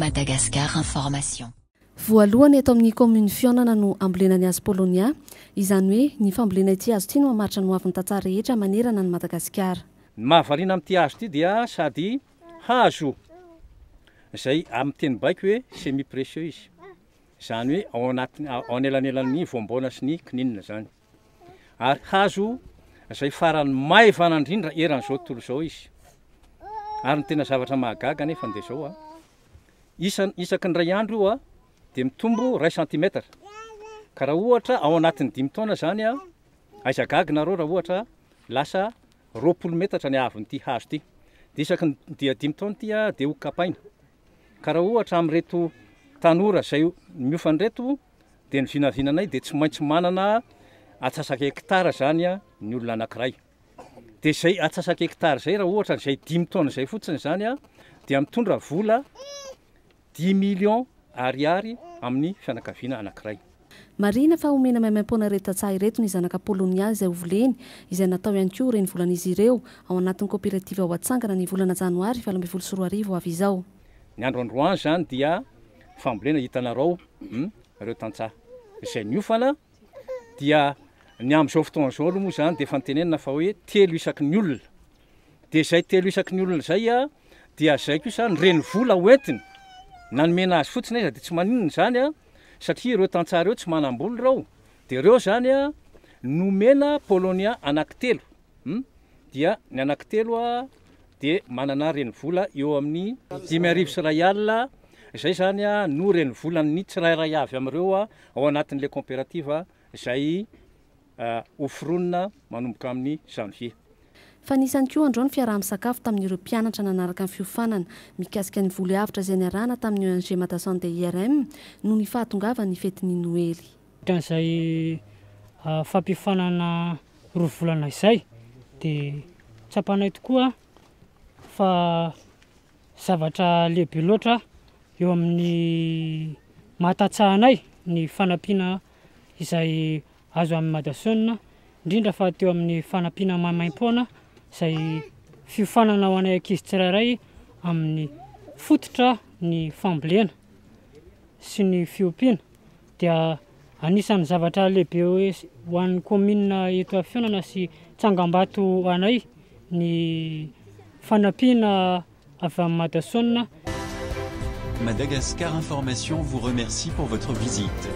Madagascar Information. Voalohany eto amin'ny commune fionana no ambolena ny azy Polonia, izany hoe ny fambolena ity azo ity no mamaritra ny hoavin'ny tantsaha rehetra manerana ny Madagasikara. Ny mahavariana amin'ity hazo ity dia sady hazo izay amin'ny teny baiko hoe semi précieux izy. Izany hoe ao anelanelan'ny voamboana sy ny kininina zany. Ary hazo izay farany maivana indrindra eran'izao tontolo izao izy. Ary ny tena zavatra mahagaga nefa dia zao isaky ny ray andro io dia mitombo 1 cm. Ka raha ohatra ao anatin'ny 5 taona zany aiza gagina raha ohatra lasa 20 metatra ny avin'ity hazo ity. Dia isaky dia 5 taona ity dia ho kapaina. Ka raha ohatra amin'reto tanora izay miofany reto dia ny vinavinanay dia tsy maintsy manana atsasaky hektara zany ny olona anankiray. Dia izay atsasaky hektara izay raha ohatra izay 5 taona izay fotsiny zany dia mitondra vola 10 millions ariary amin'ny fianakaviana anankiray. Marina fa omena maimaim-poana reto tantsaha ireto ny zanaka Polonia izay hovoleny izay natao ihany koa reny volan'izy ireo ao anatin'ny coopérative ao Atsangana ny volana Janoary 2024 avy izao. Ny andro androany zany dia fambolena hitanareo ireo tantsaha izay niofana dia ny amin'izao fotoana izao aloha moa zany dia fantenenina fa hoe 3 isaky ny olona. Dia izay 3 isaky ny olona izay dia izay kosa ny reny vola hoentiny nanomena azy fotsiny izy dia tsy maninona zany satria ireo tantsaha ireo tsy manam-bola reo. Dia ireo zany nomena Polonia anankitelo. Dia ny anankitelo dia manana reny vola eo amin'ny 5,000 sy R1,000 izay zany no reny volan'ny tsirairay avy amin'ireo ao anatin'ilay coopérative izay ofronina manomboka amin'ny janvier. Fa nisany koa andreo ny fiaraha-misakafo tamin'ireo mpianatra nanaraka ny fiofanana mikasika ny voly avitra izay niarahana tamin'ny ONG Madason de IRM no ny fahatongavany fetin'ny Noely. Izay fampifanana roa volana izay dia tsapanay tokoa fa zavatra lehibe loatra eo amin'ny mahatatsahanay ny fanampiana izay azo amin'ny Madason, indrindra fa teo amin'ny fanampiana maimaim-poana izay fiofanana ho anay ankizy tsirairay amin'ny fototra ny fambolena sy ny fiompiana dia anisan'ny zavatra lehibe hoe ho an'ny commune eto Fionana sy Tsangambato anay ny fanampiana avy amin'ny Madason. Madagascar Information vous remercie pour votre visite.